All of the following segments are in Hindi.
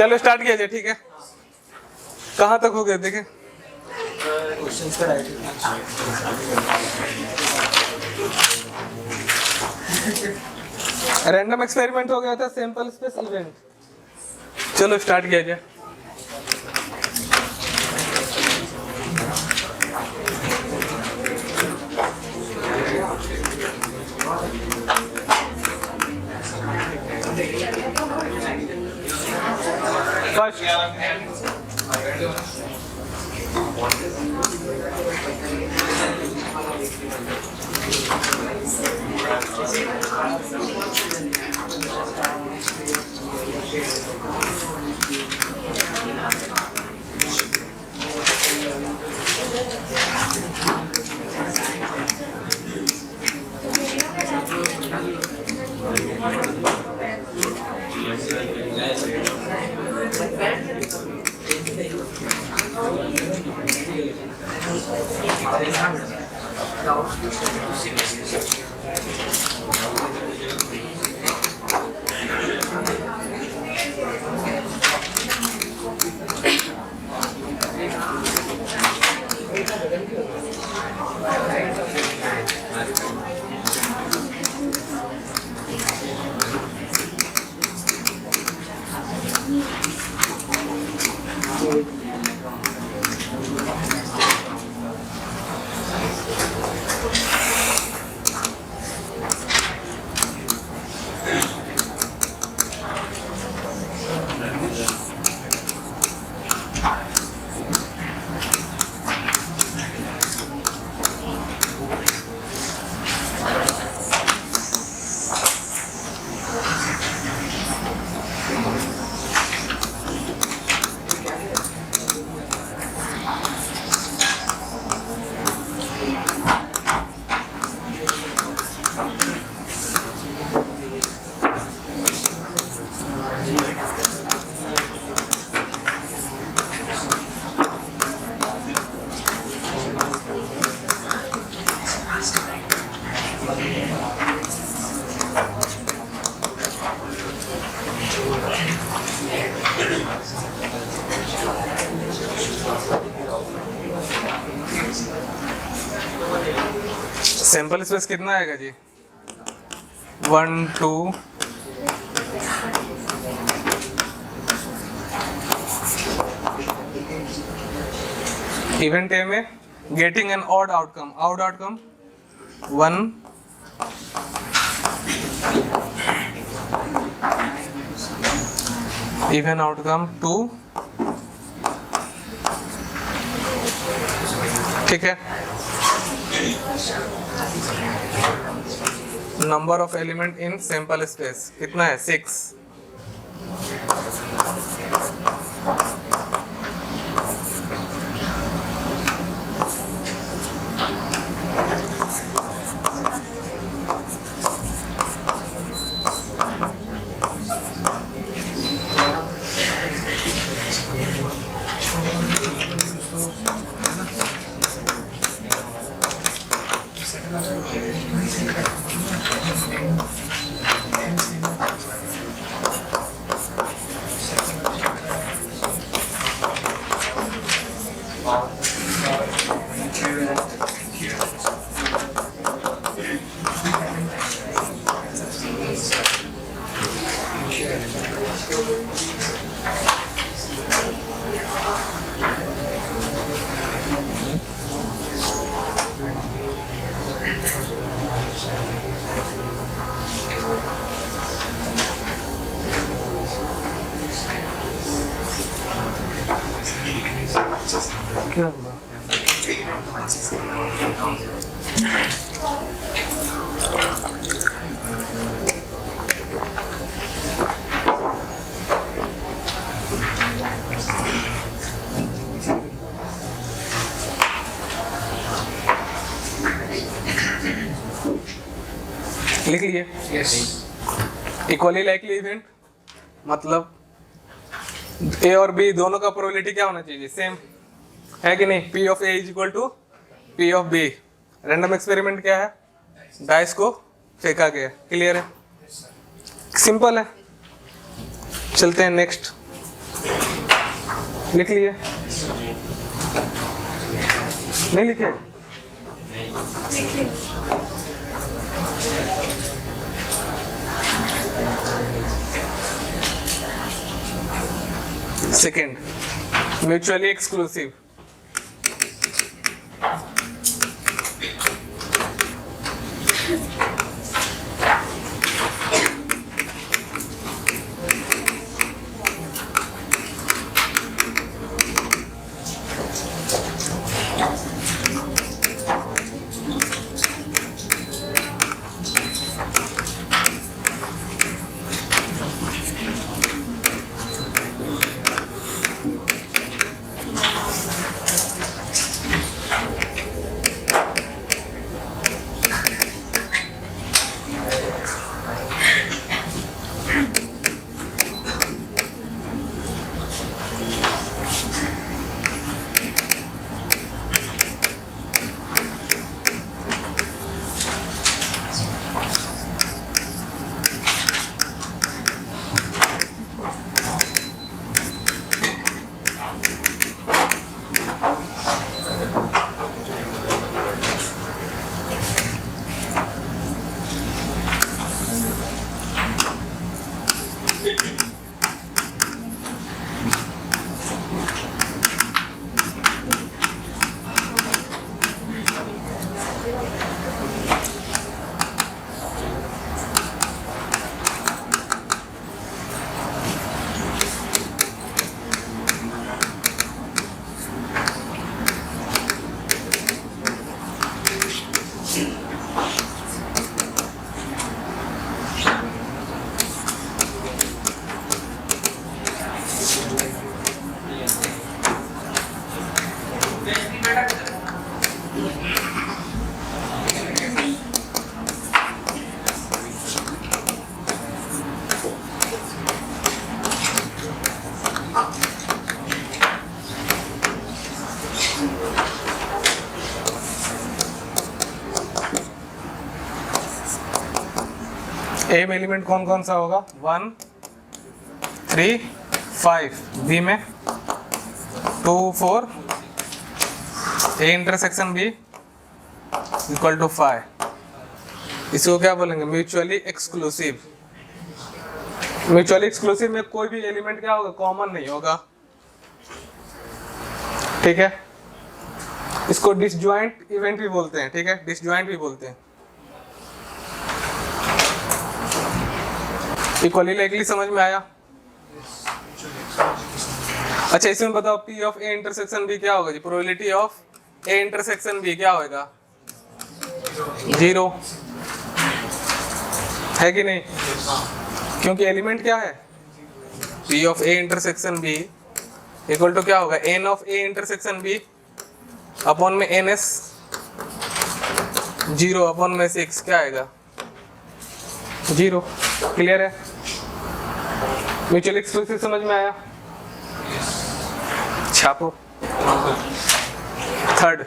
चलो स्टार्ट किया जाए, ठीक है। कहाँ तक हो गए देखे? रैंडम एक्सपेरिमेंट हो गया था, सैंपल स्पेस इवेंट। चलो स्टार्ट किया जाए। फर्स्ट सैंपल स्पेस कितना आएगा जी? 1 2 इवेंट ए में getting an odd outcome 1, even outcome 2, ठीक है। Number of element in sample space कितना है? 6। लिख लिए? यस। इक्वली लाइकली इवेंट मतलब ए और बी दोनों का प्रोबेबिलिटी क्या होना चाहिए? सेम है कि नहीं? P of A is equal to P of B। Random experiment क्या है? डाइस को फेंका गया। क्लियर है? सिंपल है। चलते हैं नेक्स्ट। लिख लिए? नहीं लिखे? Second, mutually exclusive. ए में एलिमेंट कौन कौन सा होगा? 1 3 5, बी में 2 4, A intersection B equal to 5। इसको क्या बोलेंगे? Mutually exclusive. म्यूचुअली एक्सक्लूसिव में कोई भी एलिमेंट क्या होगा? कॉमन नहीं होगा, ठीक है। इसको डिसजॉइंट इवेंट भी बोलते हैं, ठीक है, डिसजॉइंट भी बोलते हैं। इक्वली लाइकली समझ में आया? अच्छा, इसमें बताओ P of A intersection B क्या होगा जी? Probability of A intersection B क्या होगा? 0 है कि नहीं? क्योंकि एलिमेंट क्या है? P of A intersection B equal to क्या होगा? N of A intersection B upon में NS 0 अपॉन में 6 क्या आएगा? 0। क्लियर है? म्यूचुअल एक्सक्लूसिव समझ में आया? छापो। थर्ड,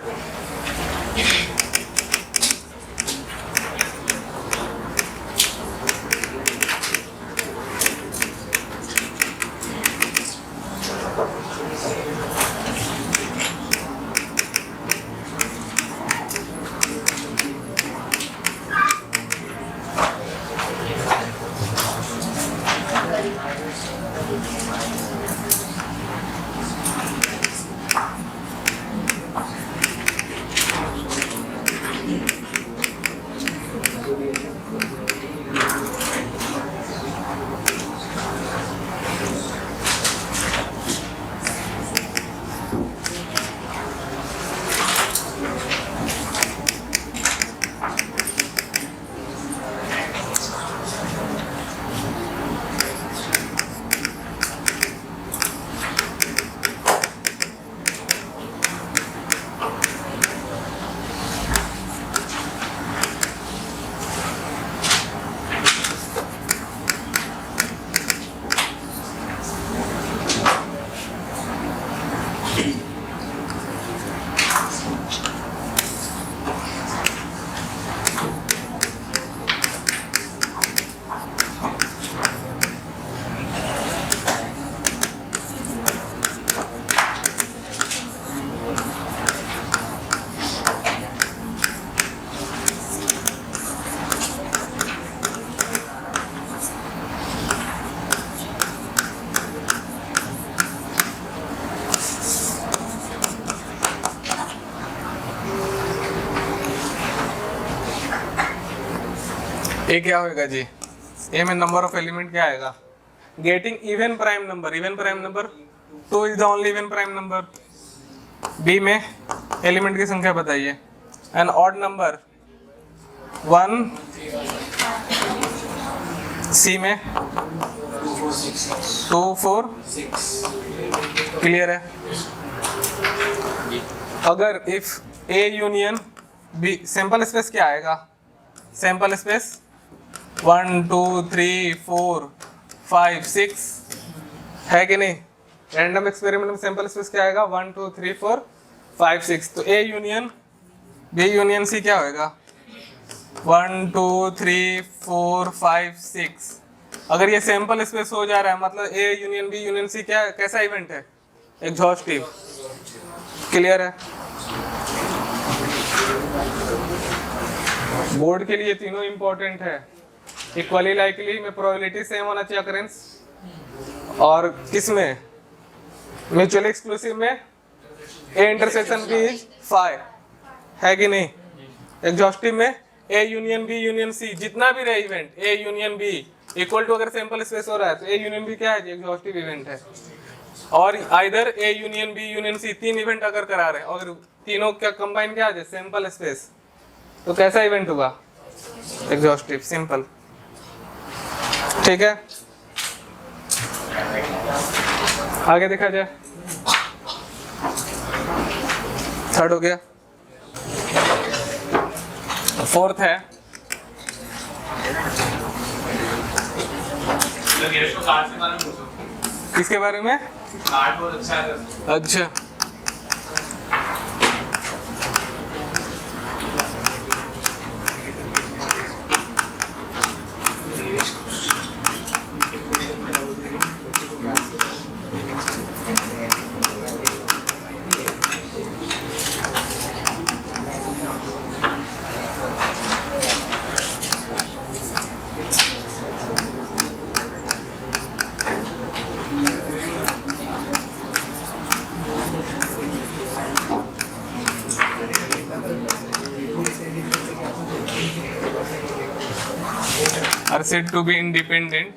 ए क्या होगा जी, ए में नंबर ऑफ एलिमेंट क्या आएगा, getting even prime number 2 is the only even prime number. B में एलिमेंट की संख्या बताइए, एन ऑड नंबर 1, सी में 2 4 क्लियर है। अगर if A union B, sample space क्या आएगा, सैंपल स्पेस 1 2 3 4 5 6 है कि नहीं, रैंडम एक्सपेरिमेंट में सैंपल स्पेस क्या आएगा 1 2 3 4 5 6, तो A union B union C क्या होएगा 1 2 3 4 5 6। अगर ये सैंपल स्पेस हो जा रहा है मतलब A union B union C क्या, कैसा इवेंट है, एग्जॉस्टिव। क्लियर है। बोर्ड के लिए तीनों इंपॉर्टेंट है, इक्वली लाइकली में प्रोबेबिलिटी सेम होना चाहिए अकरेंस, और किसमें म्यूचुअली एक्सक्लूसिव में A intersection B is phi, है कि नहीं। एग्जॉस्टिव में A union B union C, जितना भी रहे event A union B equal to, अगर सैंपल स्पेस हो रहा है तो ए यूनियन बी क्या है, एग्जॉस्टिव इवेंट है। और either A union B union C, तीन इवेंट अगर करा रहे हैं और तीनों का कंबाइन क्या आ जाए सैंपल स्पेस, तो कैसा इवेंट हुआ, एग्जॉस्टिव, सिंपल। ठीक है, आगे देखा जाए। थर्ड हो गया, फोर्थ है किसके बारे में, अच्छा are said to be independent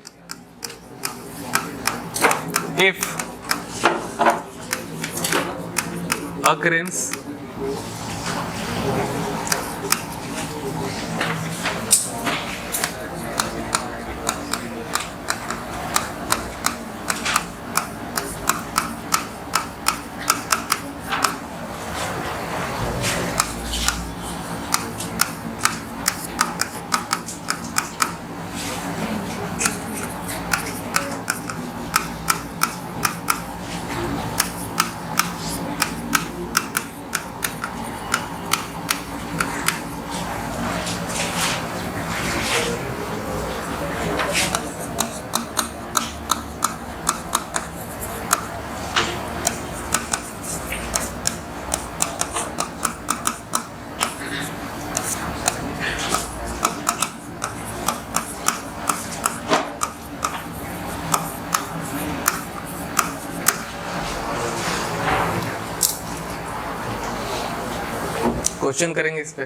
if occurrence question करेंगे इस पे।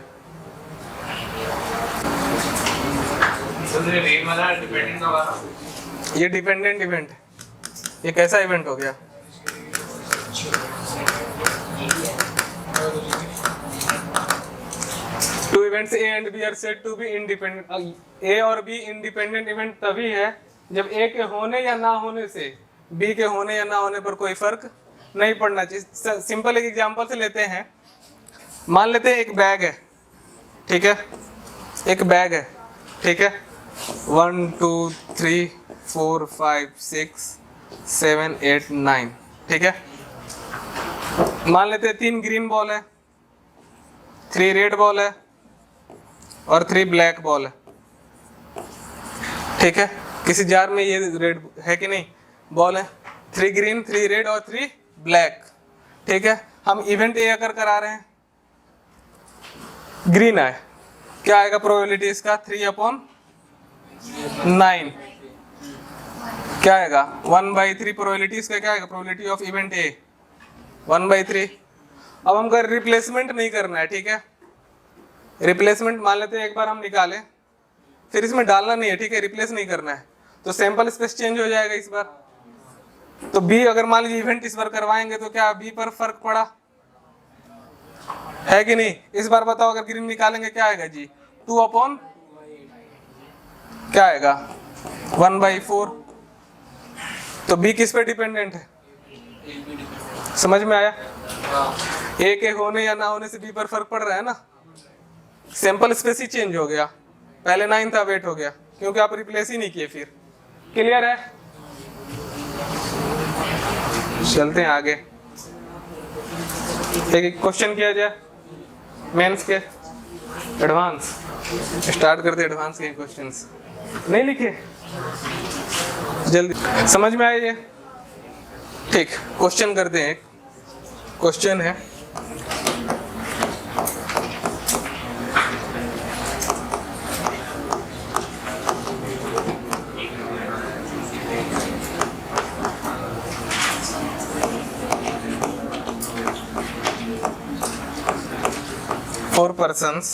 ये डिपेंडेंट इवेंट, ये कैसा इवेंट हो गया, two events A and B are said to be independent. A और बी इंडिपेंडेंट इवेंट तभी है जब ए के होने या ना होने से बी के होने या ना होने पर कोई फर्क नहीं पड़ना चाहिए। सिंपल एक एग्जांपल से लेते हैं, मान लेते हैं एक बैग है, ठीक है, एक बैग है, ठीक है, 1 2 3 4 5 6 7 8 9, ठीक है। मान लेते हैं 3 ग्रीन बॉल है, 3 रेड बॉल है और 3 ब्लैक बॉल है, ठीक है। किसी जार में ये रेड है कि नहीं, बॉल है, 3 ग्रीन 3 रेड और 3 ब्लैक, ठीक है। हम इवेंट ए अगर करा रहे हैं, ग्रीन आए, क्या आएगा प्रोबेबिलिटी इसका 3/9, क्या आएगा 1/3 प्रोबेबिलिटी इसका, क्या आएगा प्रोबेबिलिटी ऑफ इवेंट ए 1/3। अब हमको रिप्लेसमेंट नहीं करना है, ठीक है। रिप्लेसमेंट मान लेते हैं एक बार हम निकालें फिर इसमें डालना नहीं है, ठीक है, रिप्लेस नहीं करना है, तो सैंपल स्पेस चेंज हो जाएगा इस बार। तो बी अगर मान लीजिए इवेंट इस बार करवाएंगे तो क्या बी पर फर्क पड़ा है कि नहीं? इस बार बताओ अगर ग्रीन निकालेंगे क्या आएगा जी? 2/, क्या आएगा 1/4। तो बी किस पे डिपेंडेंट है? समझ में आया? ए के होने या ना होने से बी पर फर्क पड़ रहा है ना, सैंपल स्पेस ही चेंज हो गया, पहले 9 था 8 हो गया, क्योंकि आप रिप्लेस ही नहीं किए। फिर क्लियर है? चलते हैं आगे, एक क्वेश्चन किया जाए मेंस के, एडवांस स्टार्ट करते। एडवांस के क्वेश्चंस नहीं लिखे, जल्दी समझ में आए ये? ठीक, क्वेश्चन करते हैं। क्वेश्चन है four persons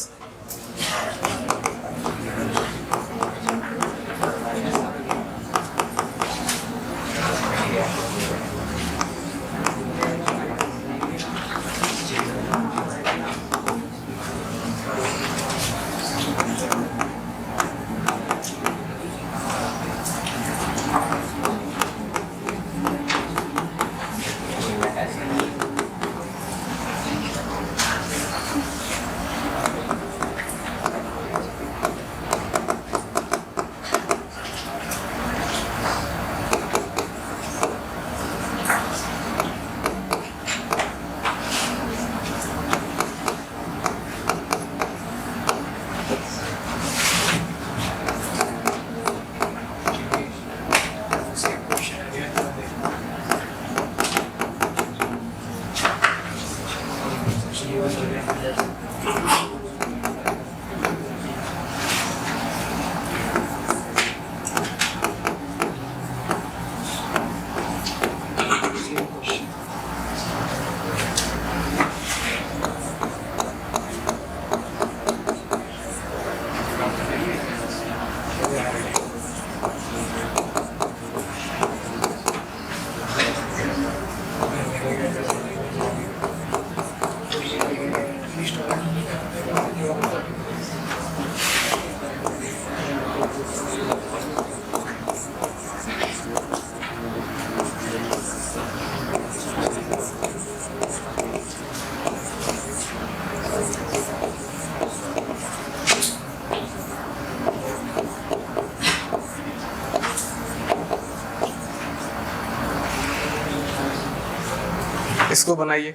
इसको बनाइए।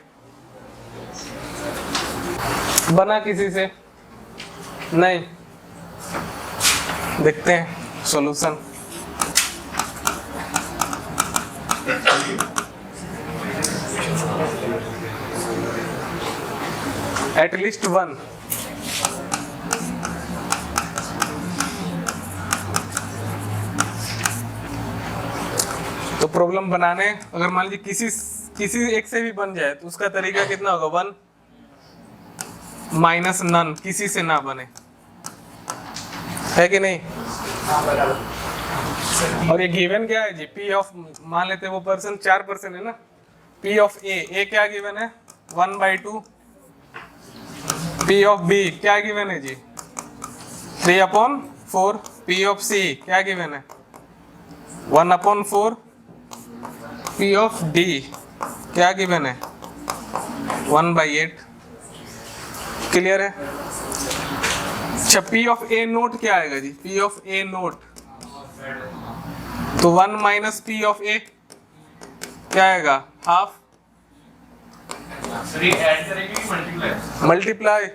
बना किसी से नहीं, देखते हैं सॉल्यूशन। एटलीस्ट वन, तो प्रॉब्लम बनाने अगर मान लीजिए किसी एक से भी बन जाए तो उसका तरीका कितना होगा? 1 माइनस नन, किसी से ना बने, है कि नहीं? और ये गिवन क्या है जी? पी ऑफ, मान लेते हैं वो पर्सन 4% है ना, पी ऑफ ए क्या गिवन है? 1/2। पी ऑफ बी क्या गिवन है जी? 3/4। पी ऑफ सी क्या गिवन है? 1/4। पी ऑफ डी क्या गिवन है? 1/8। क्लियर है? अच्छा, पी ऑफ ए नोट क्या आएगा जी? पी ऑफ ए नोट तो 1 माइनस पी ऑफ ए क्या आएगा? हाफ। ऐड करेंगे कि मल्टीप्लाई? मल्टीप्लाई,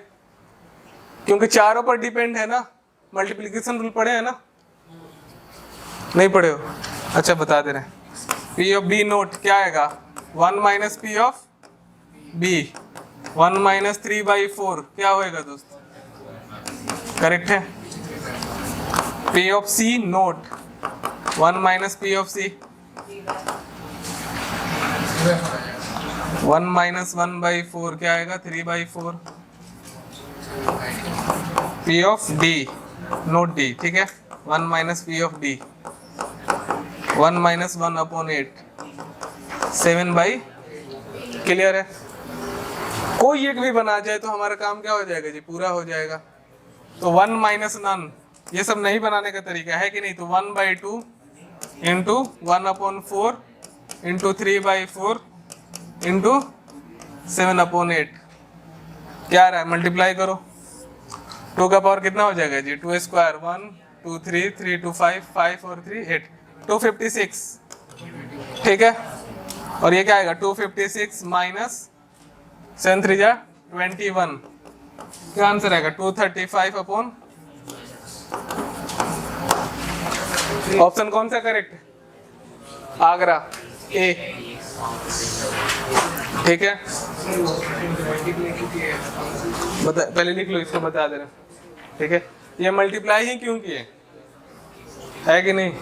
क्योंकि चारों पर डिपेंड है ना। मल्टीप्लिकेशन रूल पढ़े हैं ना? नहीं पढ़े हो? अच्छा, बता दे रहे हैं। पी ऑफ बी नोट क्या आएगा? 1 minus P of B, 1 minus 3/4 क्या होएगा दोस्त? करेक्ट है। P of C not 1 minus P of C, 1 minus 1/4 क्या आएगा? 3/4। P of D not D, ठीक है। 1 minus P of D 1 minus 1/8 7/, clear है। कोई एक भी बना जाए तो हमारा काम क्या हो जाएगा जी, पूरा हो जाएगा। तो 1 माइनस नन, ये सब नहीं बनाने का तरीका है कि नहीं। तो 1/2 इंटू 1/4 इंटू 3/4 इंटू 7/8, क्या आ रहा है, मल्टीप्लाई करो। 2 का पावर कितना हो जाएगा जी, 2 स्क्वायर 1 2 3 3 2 5 5 और 3 8 256, ठीक है। और ये क्या आएगा 256 माइनस 7 3 जा 21, क्या आंसर आएगा 235 अपॉन, ऑप्शन कौन सा करेक्ट है, आगरा ए, ठीक है। बता, पहले लिख लो, इसको बता दे रहे, ठीक है। ये मल्टीप्लाई ही क्यों किए, है कि नहीं।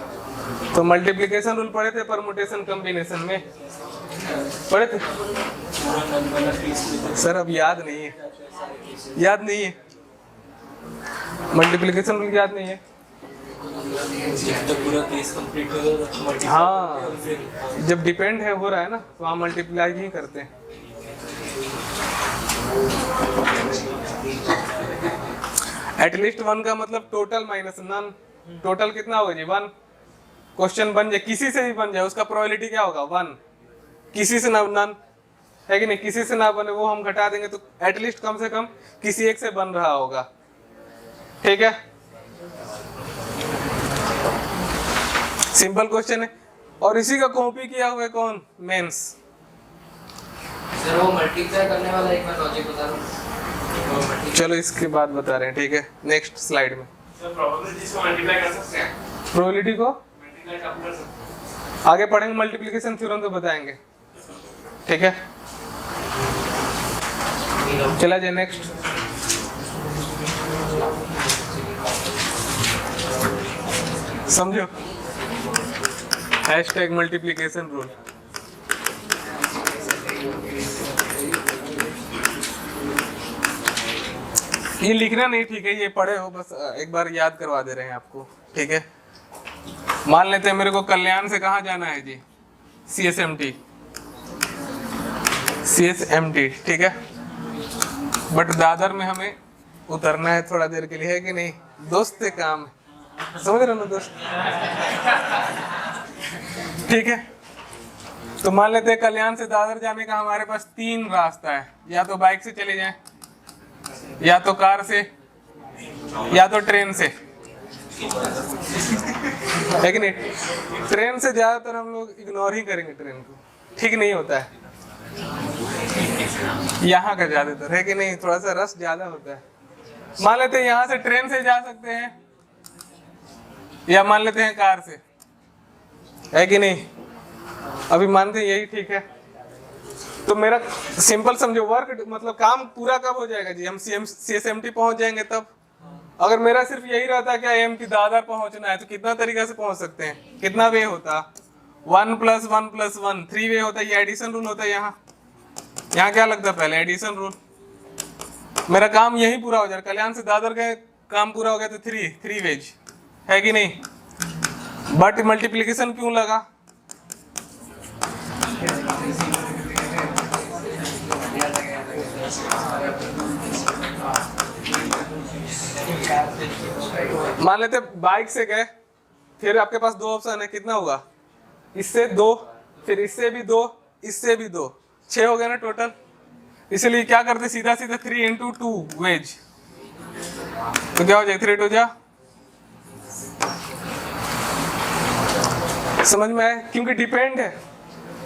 तो मल्टीप्लिकेशन रूल पढ़े थे, परमुटेशन कॉम्बिनेशन में पढ़े थे सर, अब याद नहीं है, याद नहीं है, मल्टीप्लिकेशन रूल याद नहीं है। हाँ, जब डिपेंड है हो रहा है ना, तो हम मल्टीप्लाई ही करते हैं। एटलीस्ट 1 का मतलब टोटल माइनस नन, टोटल कितना होगा जी 1। क्वेश्चन बन जाए, किसी से भी बन जाए, उसका प्रोबेबिलिटी क्या होगा 1, किसी से ना नन, है कि नहीं। किसी से ना बने वो हम घटा देंगे, तो एटलीस्ट कम से कम किसी एक से बन रहा होगा, ठीक है। सिंपल क्वेश्चन है, और इसी का कॉपी किया हुआ है कौन, मेंस। सर वो मल्टीप्लाई करने वाला एक बार लॉजिक बता दो। चलो इसके बाद बता रहे हैं, ठीक है, नेक्स्ट स्लाइड में। सर प्रोबेबिलिटी को मल्टीप्लाई कर सकते हैं, प्रोबेबिलिटी को मल्टीप्लाई कर सकते हैं। आगे पढ़ेंगे, मल्टीप्लिकेशन थ्योरम तो बताएंगे, ठीक है। चला जाए नेक्स्ट। समझो, हैशटैग मल्टीप्लिकेशन रूल। ये लिखना नहीं, ठीक है, ये पढ़े हो, बस एक बार याद करवा दे रहे हैं आपको, ठीक है। मान लेते हैं मेरे को कल्याण से कहाँ जाना है जी, CSMT, ठीक है। बट दादर में हमें उतरना है थोड़ा देर के लिए, है कि नहीं, दोस्त से काम है, समझ रहे हो ना दोस्त, ठीक है। तो मान लेते हैं कल्याण से दादर जाने का हमारे पास 3 रास्ता है, या तो बाइक से चले जाएं, या तो कार से, या तो ट्रेन से, है कि नहीं। ट्रेन से ज्यादातर हम लोग इग्नोर ही करेंगे, ट्रेन को ठीक नहीं होता है यहाँ का ज्यादातर, है कि नहीं, थोड़ा सा रस ज्यादा होता है। मान लेते हैं यहाँ से ट्रेन से जा सकते हैं, या मान लेते हैं कार से, है कि नहीं। अभी मानते हैं यही ठीक है। तो मेरा सिंपल समझो, वर्क मतलब काम पूरा कब हो जाएगा जी, हम CSMT पहुंच जाएंगे तब। अगर मेरा सिर्फ यही रहता क्या MT दादर पहुंचना है, तो कितना तरीका से पहुंच सकते हैं, कितना वे होता, 1 + 1 + 1 3 वे होता है। ये एडिशन रूल होता है, यहाँ क्या लगता है पहले, एडिशन रूल। मेरा काम यही पूरा हो जाएगा, कल्याण से दादर का काम पूरा हो गया तो 3 वेज, है कि नहीं। बट मल्टीप्लिकेशन क्यों लगा, मान लेते बाइक से गए, फिर आपके पास 2 ऑप्शन है, कितना होगा, इससे 2, फिर इससे भी 2, इससे भी 2, 6 हो गया ना टोटल। इसलिए क्या करते, सीधा 3 × 2 वेज, तो क्या हो जाएगा 3 × 2 जा, समझ में आए। क्योंकि डिपेंड है,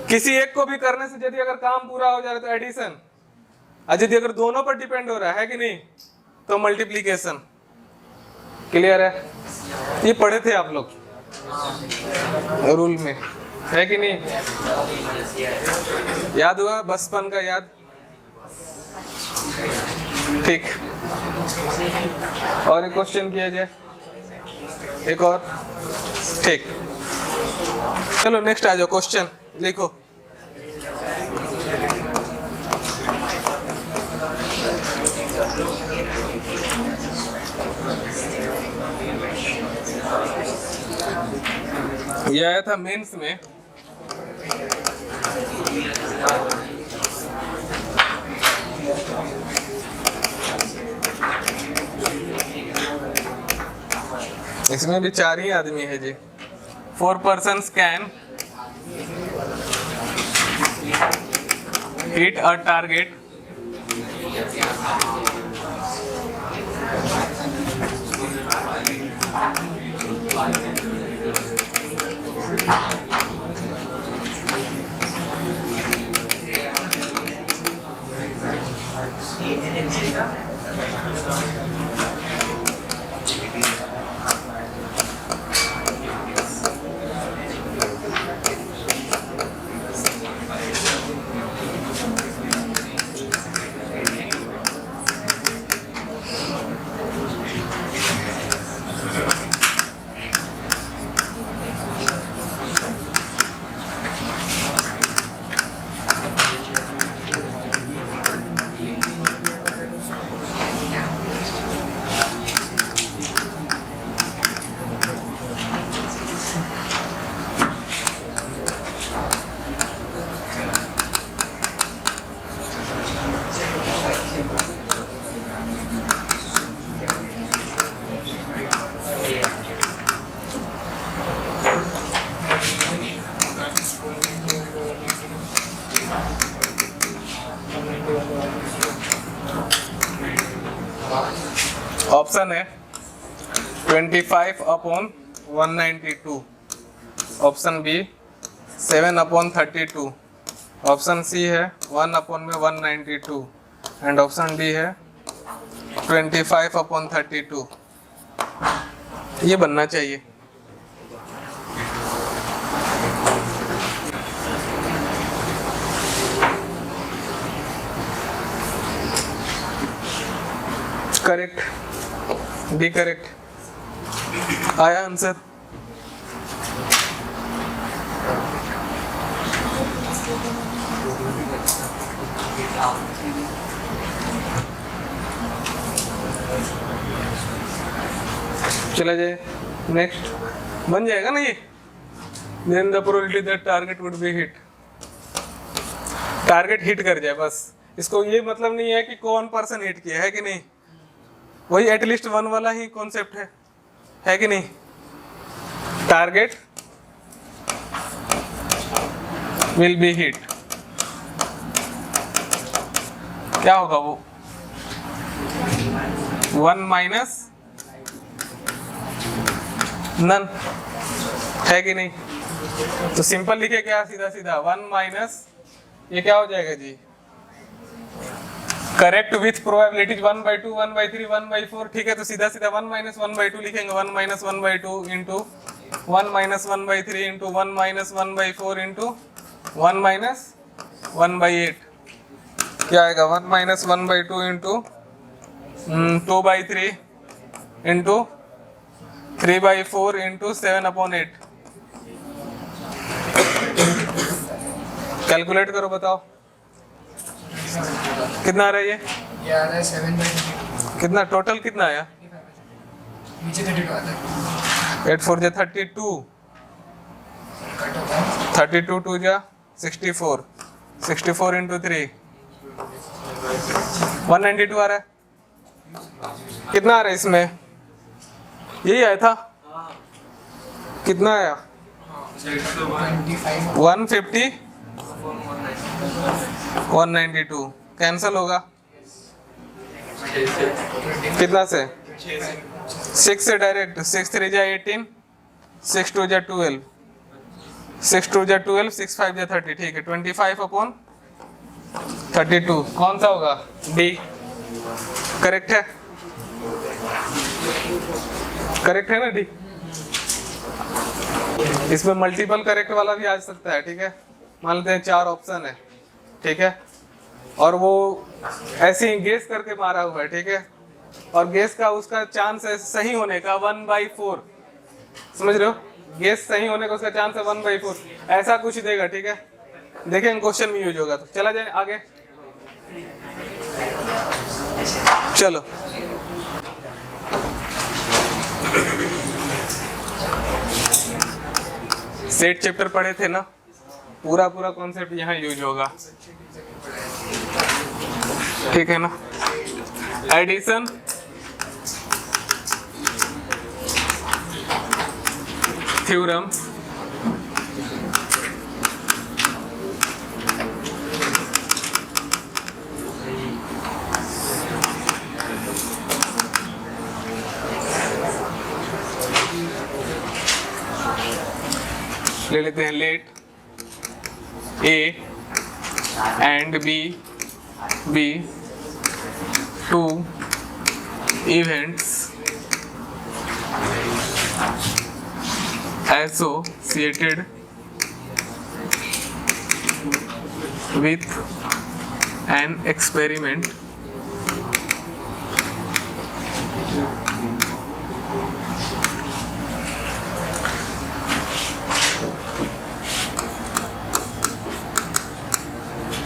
किसी एक को भी करने से यदि अगर काम पूरा हो जा रहा है तो एडिशन, और यदि अगर दोनों पर डिपेंड हो रहा है कि नहीं, तो मल्टीप्लिकेशन। क्लियर है, ये पढ़े थे आप लोग रूल में, है कि नहीं, याद हुआ, बचपन का याद, ठीक। और एक क्वेश्चन किया जाए, एक और, ठीक। चलो नेक्स्ट आ जाओ, क्वेश्चन लिखो। ये आया था मेंस में। इसमें भी 4 ही आदमी है जी। 4 persons can hit a target option है 25/192, ऑप्शन बी 7/32, ऑप्शन सी है 1/192 एंड ऑप्शन डी है 25/32। ये बनना चाहिए। करेक्ट, डी करेक्ट आया आंसर। चला जाए नेक्स्ट, बन जाएगा ना ये। Then the probability that target would be hit, target hit कर जाए बस। इसको ये मतलब नहीं है कि कौन पर्सन हिट किया है कि नहीं, वही एटलीस्ट 1 वाला ही कॉन्सेप्ट है कि नहीं। टारगेट विल बी हिट, क्या होगा वो 1 माइनस नन, है कि नहीं। तो सिंपल लिखे क्या, सीधा सीधा 1 माइनस ये क्या हो जाएगा जी, करेक्ट विथ प्रोबेबिलिटीज 1/2, 1/3, 1/4। ठीक है, तो सीधा सीधा 1 - 1/2 लिखेंगे। 1 - 1/2 इंटू 1 - 1/3 इंटू 1 - 1/4 इंटू 1 - 1/8 क्या आएगा 1 - 1/2 इंटू 2/3 इंटू 3/4 इंटू 7/8। कैलकुलेट करो, बताओ कितना आ रहा है ये आ रहा है 7/32। कितना टोटल कितना आया, नीचे 32 आता है। 8 4 जा 32, 32 2 जा 64, 64 इंटू 3 192 आ रहा है। कितना आ रहा है इसमें, यही आया था, कितना आया 150 192 कैंसिल होगा कितना से 6 से डायरेक्ट, 6 3 जा 18, 6 2 जा 12, 6 2 जा 12, 6 5 जा 30। ठीक है, 25/32 कौन सा होगा, डी करेक्ट है, करेक्ट है ना डी। इसमें मल्टीपल करेक्ट वाला भी आ सकता है। ठीक है, मान लेते हैं 4 ऑप्शन है, ठीक है, और वो ऐसे ही गेस करके मारा हुआ है। ठीक है, और गेस का उसका चांस है सही होने का 1/4, समझ रहे हो, गेस सही होने का उसका चांस है 1/4, ऐसा कुछ देगा। ठीक है, देखेंगे क्वेश्चन में यूज होगा। तो चला जाए आगे, चलो सेट चैप्टर पढ़े थे ना, पूरा पूरा कॉन्सेप्ट यहाँ यूज होगा, ठीक है ना। एडिशन, थ्योरम, ले लेते हैं let A and B be two events associated with an experiment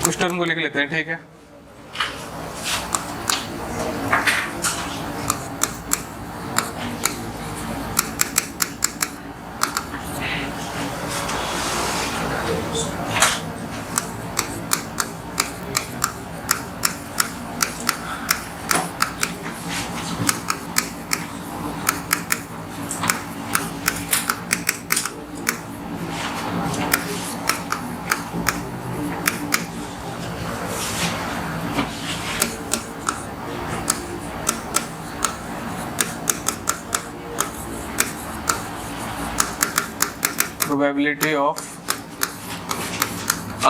कुछ टर्म को लिख लेते हैं, ठीक है। Probability of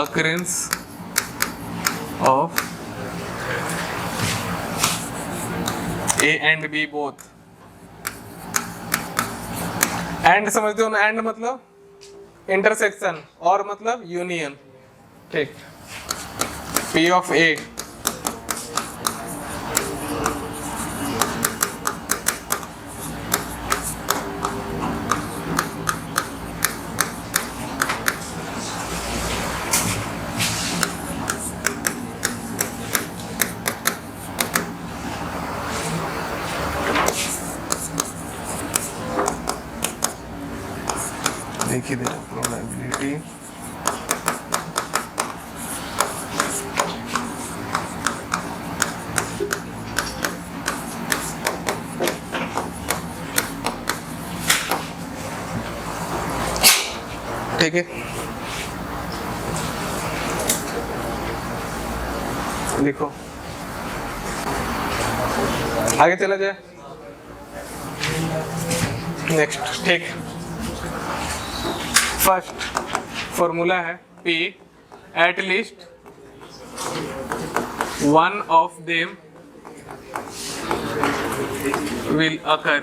occurrence of A and B both. And समझते हो ना, एंड मतलब इंटरसेक्शन और मतलब यूनियन, ठीक। P of A देखिए देखो प्रोबेबिलिटी ठीक है, लिखो आगे चला जाए। नेक्स्ट, ठीक। फर्स्ट फॉर्मूला है P at least one of them will occur,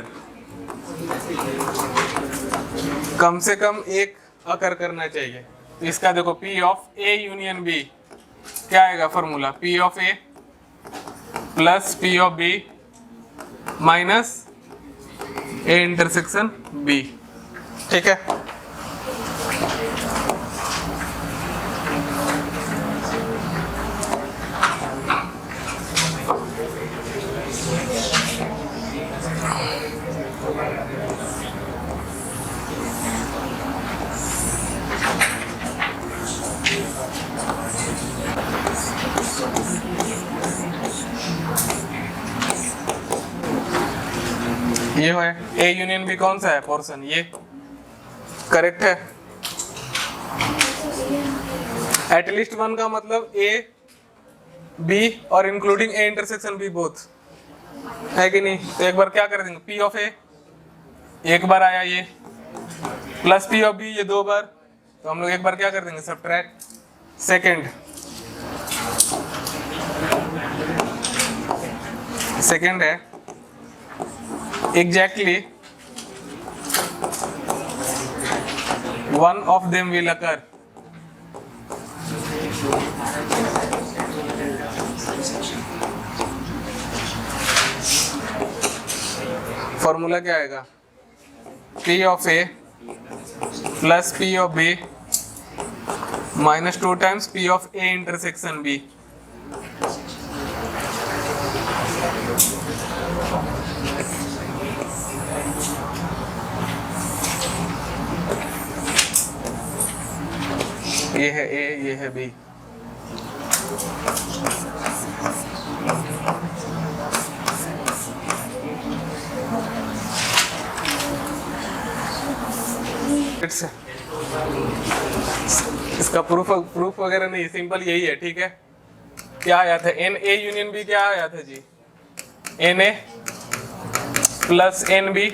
कम से कम एक अकर करना चाहिए। इसका देखो P of A union B क्या आएगा formula, P of A plus P of B minus A intersection B, ठीक है। ये है A यूनियन B, कौन सा है पोर्शन, ये करेक्ट है। एटलीस्ट वन का मतलब A B और including A intersection B both, है कि नहीं। तो एक बार क्या कर देंगे, P ऑफ A एक बार आया ये, प्लस P ऑफ B ये दो बार, तो हम लोग एक बार क्या कर देंगे, सब्ट्रैक्ट। सेकेंड है exactly one of them will occur, formula क्या आएगा, P of A plus P of B minus 2 times P of A intersection B। ये है ए, ये है बी। इसका प्रूफ वगैरह नहीं, सिंपल यही है, ठीक है। क्या आया था, एन ए यूनियन बी क्या आया था जी, n A plus n B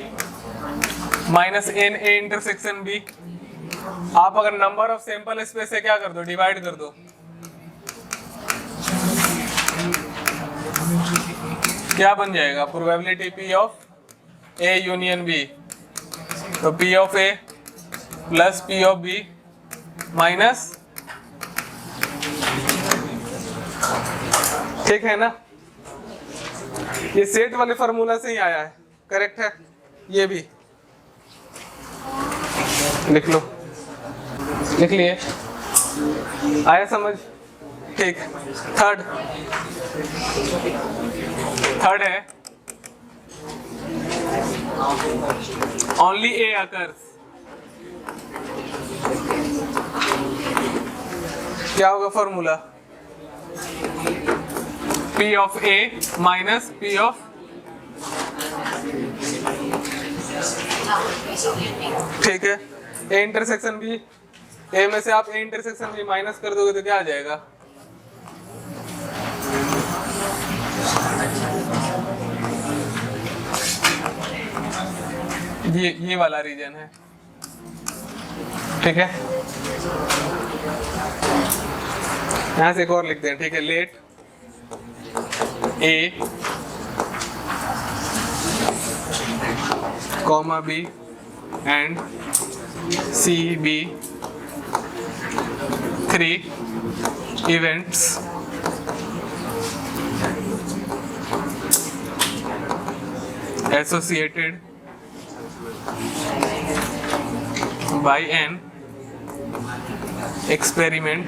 minus n A intersection B. आप अगर नंबर ऑफ सैंपल स्पेस से क्या कर दो, डिवाइड कर दो, क्या बन जाएगा, probability P of A union B. तो P of A plus P of B minus, ठीक है ना। ये सेट वाले फार्मूला से ही आया है, करेक्ट है। ये भी लिख लो, लिख लिए, आया समझ, ठीक। थर्ड है ओनली ए अकर्स। क्या होगा formula, P of A minus P of, ठीक है, A इंटरसेक्शन B, A में से आप A इंटरसेक्शन B माइनस कर दोगे तो क्या आ जाएगा, ये वाला रीजन है, ठीक है। यहां से एक और लिखते हैं, ठीक है। Let A comma B and C B 3 events associated by an experiment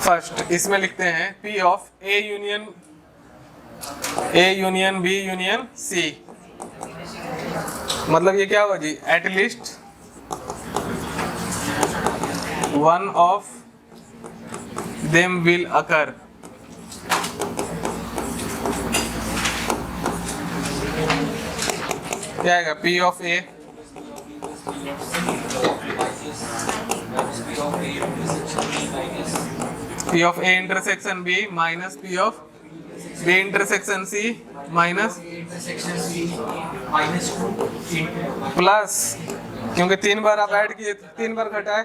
first इसमें लिखते हैं P of A union B union C। मतलब ये क्या होगा जी, at least one of them will occur. क्या आएगा, P of A P of A intersection B minus P of B intersection C minus plus, क्योंकि 3 बार आप ऐड किए, 3 बार घटाए,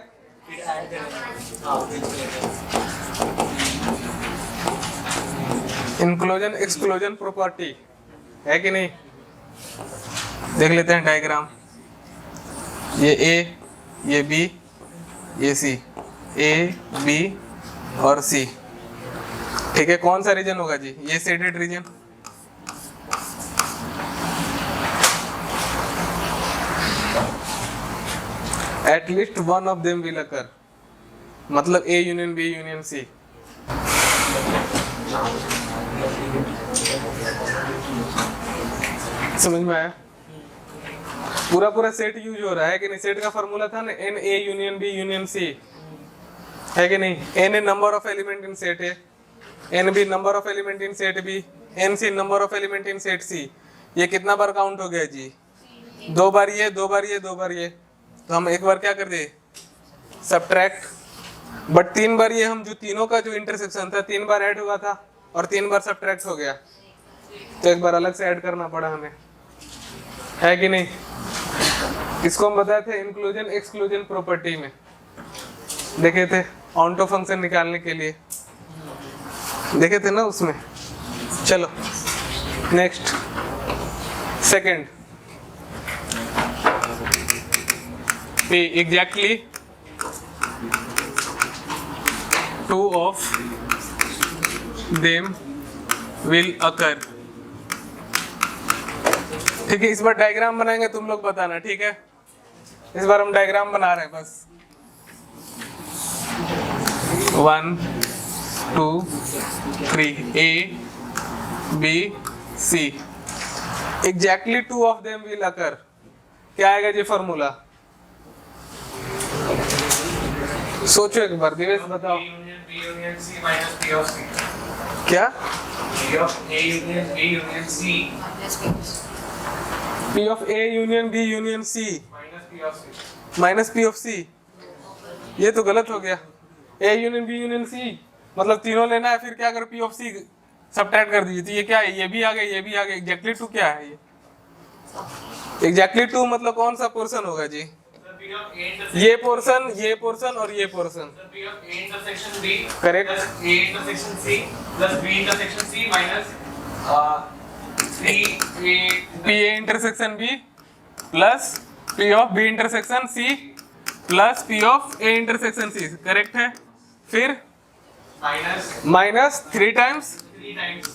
इंक्लूजन एक्सक्लूजन प्रॉपर्टी है कि नहीं। देख लेते हैं डायग्राम, ये A, ये B, ये C, A B और C, ठीक है। कौन सा रीजन होगा जी, ये shaded region. At least one of them will अकर, मतलब A union B union C। समझ में आया, पूरा सेट यूज हो रहा है कि नहीं। सेट का फॉर्मूला था ना, n A union B union C, है कि नहीं। N A number of element in set A, n B number of element in set B, n C number of element in set C. ये कितना बार काउंट हो गया जी, 2 बार ये, 2 बार ये, 2 बार ये। तो हम एक बार क्या कर दे, सब्ट्रैक्ट, बट 3 बार ये, हम जो तीनों का जो इंटरसेक्शन था 3 बार ऐड हुआ था और 3 बार सब्ट्रैक्ट हो गया, तो एक बार अलग से ऐड करना पड़ा हमें, है कि नहीं। इसको हम बताए थे इंक्लूजन एक्सक्लूजन प्रॉपर्टी में, देखे थे ऑन्टो फंक्शन निकालने के लिए, देखे थे ना उसमें। चलो next, second, P exactly 2 of them will occur। ठीक है, इस बार डायग्राम बनाएंगे, तुम लोग बताना, ठीक है। इस बार हम डायग्राम बना रहे हैं बस। 1 2 3 A B C, exactly 2 of them will occur। क्या आएगा जी फॉर्मूला? सोचो एक बार, दिवेश बताओ। A union B union C minus P of C. क्या? P of A union B union C P of A union B union C minus P of C. Minus P of C। ये तो गलत हो गया। A union B union C मतलब तीनों लेना है, फिर क्या करो P of C सब्ट्रैक्ट कर दीजिए। तो ये क्या है? ये भी आ गया, ये भी आ गया। एग्जैक्टली टू क्या है ये? एग्जैक्टली टू मतलब कौन सा पोर्शन होगा जी? Sir, P of A intersection. ये पोर्शन और ये portion. Sir, P of A intersection B. Correct. Plus A intersection C plus B intersection C minus 3A. P A intersection B plus P of B intersection C plus P of A intersection C। Correct है। फिर Minus minus 3 times 3 times.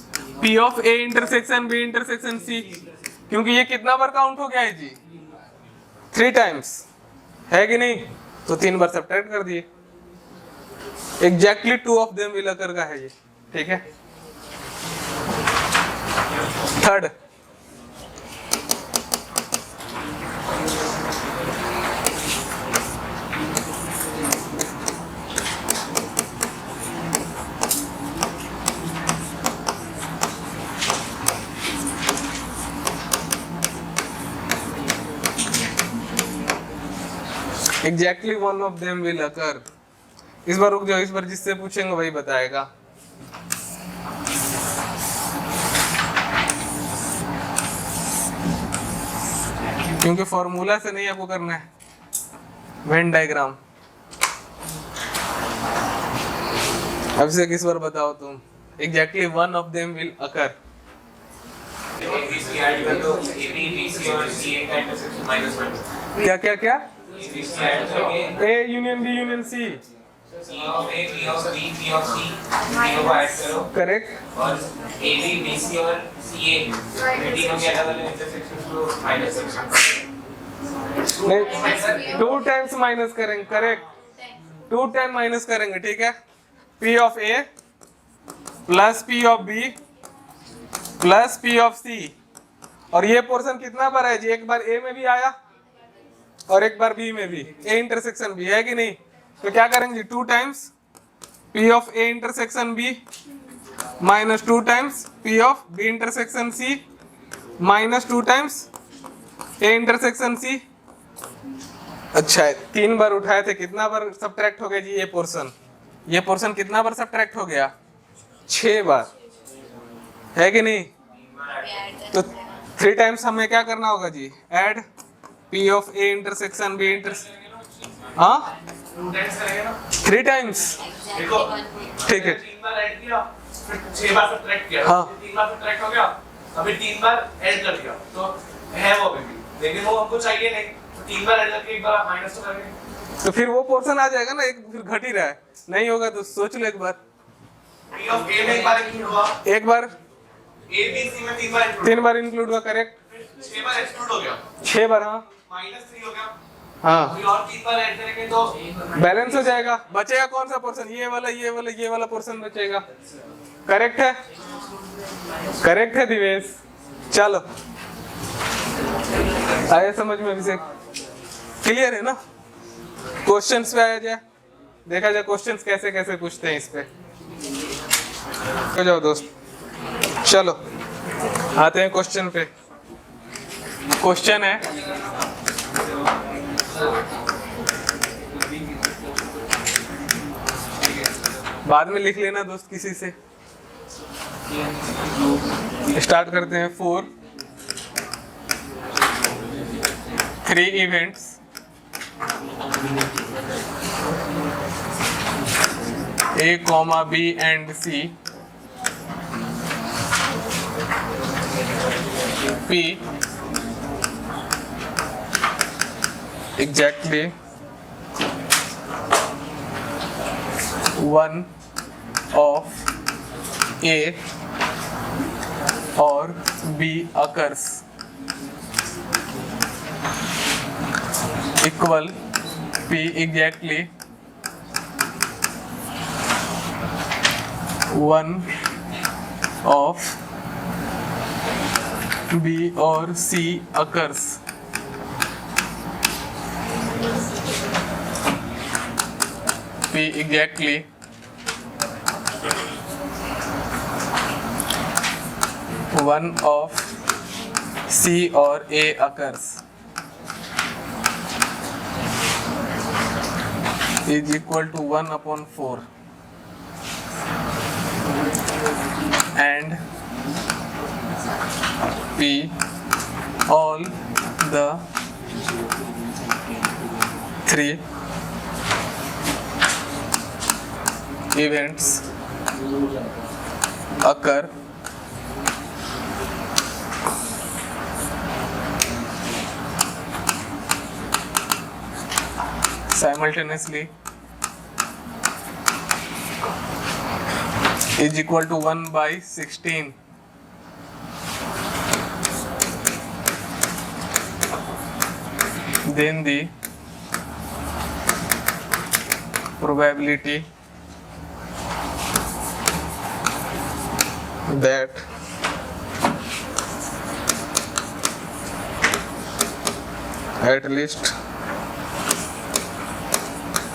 P of A intersection B intersection C, क्योंकि ये कितना बार काउंट हो गया है जी? 3 टाइम्स, है कि नहीं? तो 3 बार सब्ट्रैक्ट कर दिए। एग्जैक्टली 2 ऑफ देम विल अकर का है ये। ठीक है। Third, exactly one of them will अकर। इस बार रुक जाओ, इस बार जिससे पूछेंगे वही बताएगा। क्योंकि फॉर्मूला से नहीं आपको करना है, वेन डायग्राम। अब से किस बार बताओ तुम। Exactly one of them will occur. ABC add कर दो AB BC और CA का intersection minus 1. क्या क्या क्या? ABC ऐड करके A union B union C. C of A P of B P of C तीनों को ऐड करो करेक्ट। और AB BC और CA तीनों के अलग अलग intersections को minus section. नहीं, 2 टाइम्स माइनस करेंगे। करेक्ट, 2 टाइम माइनस करेंगे। ठीक है। P of A plus P of B plus P of C। और ये पोर्शन कितना बार है जी? एक बार A में भी आया और एक बार B में भी। A इंटरसेक्शन B है कि नहीं? तो क्या करेंगे जी? 2 times P of A intersection B minus 2 times P of B intersection C minus 2 times A intersection C। अच्छा है, 3 बार उठाए थे, कितना बार सब्ट्रैक्ट हो गया जी? ये पोर्शन कितना बार सब्ट्रैक्ट हो गया? 6 बार, है कि नहीं? तो 3 टाइम्स हमें क्या करना होगा जी? Add P of A intersection B intersection. हाँ 2 times करेंगे ना? 3 टाइम्स। देखो ठीक है। 3 बार ऐड किया फिर 6 बार सब्ट्रैक्ट किया। हाँ। 3 बार सब्ट्रैक्ट हो गया, अभी 3 बार ऐड कर दिया तो है वो अभी भी, लेकिन वो हमको चाहिए नहीं। तो 3 बार ऐड करके एक बार माइनस तो करेंगे। तो फिर वो पोर्शन आ जाएगा ना, एक फिर घट ही रहा है। नहीं होगा तो सोच लो एक बार। P of A में एक बार इंक्लूड हुआ, एक बार A B C में 3 बार इंक्लूड 3 बार इंक्लूड हुआ। करेक्ट। 6 बार एक्सक्लूड हो गया, 6 बार। हाँ -3 हो गया। हाँ, अभी और 3 बार ऐड करेंगे तो बैलेंस हो जाएगा। बचेगा कौन सा पोर्शन? ये वाला पोर्शन बचेगा। करेक्ट है, करेक्ट है दिवेश। चलो आया समझ में? अभिषेक क्लियर है ना? क्वेश्चंस पे आया जाए, देखा जाए क्वेश्चंस कैसे कैसे पूछते हैं इस पे। हो जाओ दोस्त, चलो आते हैं क्वेश्चन पे। क्वेश्चन है बाद में लिख लेना दोस्त किसी से। स्टार्ट करते हैं। 4 3 events A, B and C P exactly 1 of A or B occurs equal P exactly 1 of B or C occurs P exactly one of C or A occurs is equal to 1/4 and P all the three events occur simultaneously is equal to 1/16. Then the probability that at least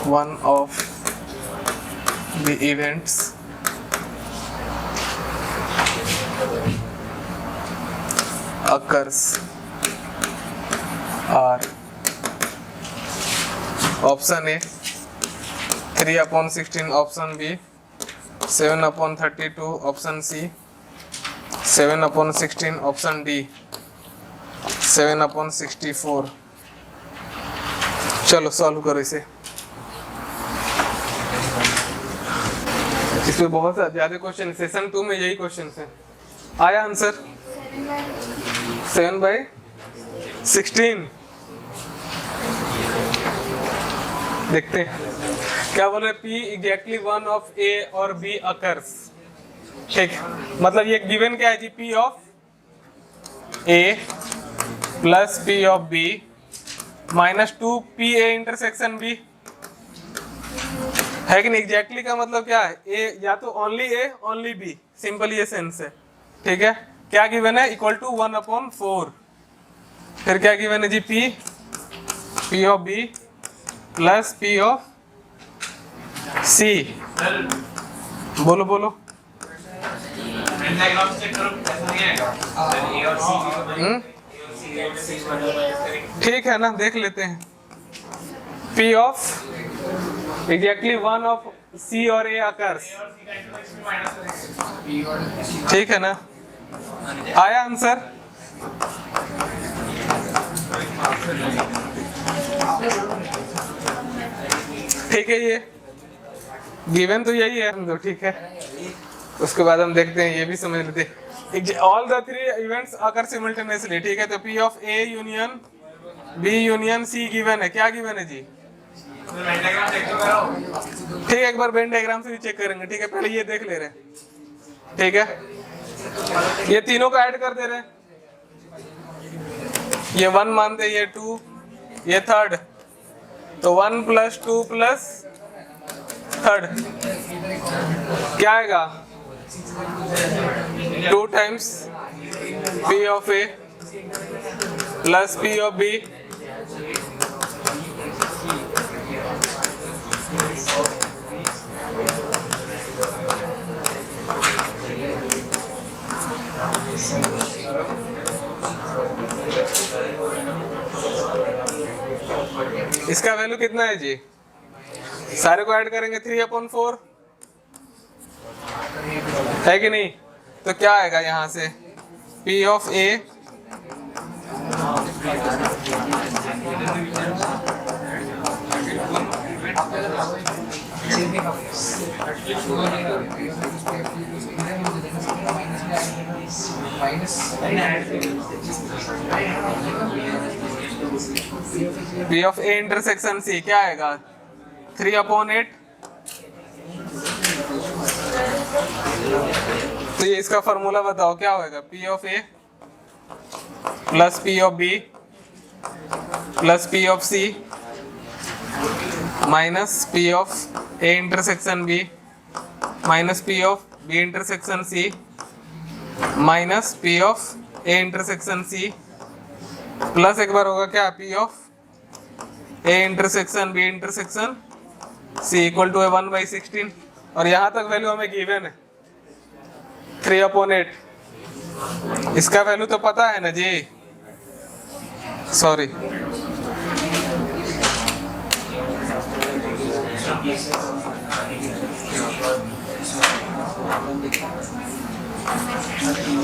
one of the events occurs are option A 3/16, option B 7/32, option C 7/16, opशन D 7/64। चलो सॉल्व करो इसे। इसमें बहुत ज्यादा क्वेश्चन, सेशन 2 में यही क्वेश्चन है। आया आंसर 7/16। देखते हैं क्या बोल रहे, P exactly one of A और B अकर्स। ठीक, मतलब ये गिवन क्या है जी, P of A plus P of B minus 2PA intersection B है कि नहीं। एग्जैक्टली का मतलब क्या है, A या तो only A only B, simple ये सेंस है। ठीक है, क्या गिवन है, इक्वल टू 1/4। फिर क्या गिवन है जी, P of B plus P of C। बोलो बोलो। ठीक है ना, देख लेते हैं। P of exactly one of C और A अकर्स। ठीक है ना, आया आंसर। ठीक है, ये गिवन तो यही है तो ठीक है। उसके बाद हम देखते हैं, ये भी समझ लेते हैं। All the three events occur simultaneously. ठीक है, तो P of A union B union C given है। क्या गिवन है जी, ठीक है, एक बार वेन डायग्राम से भी चेक करेंगे। ठीक है, पहले ये देख ले रहे हैं। ठीक है, ये तीनों को ऐड कर दे रहे हैं। ये 1 मानते, ये 2, ये 3rd, तो 1 + 2 + 3rd क्या आएगा, 2 times P of A plus P of B इसका वैल्यू कितना है जी, सारे को ऐड करेंगे 3/4 है कि नहीं। तो क्या आएगा यहाँ से, P of A P of A intersection C क्या आएगा, 3/8। तो ये इसका फॉर्मूला बताओ क्या होगा, P of A plus P of B plus P of C minus P of A intersection B minus P of B intersection C minus P of A intersection C plus एक बार होगा क्या, P of A intersection B intersection C equal to है 1/16 और यहाँ तक वैल्यू हमें गिवन है 3/8। इसका वैल्यू तो पता है ना जी, सॉरी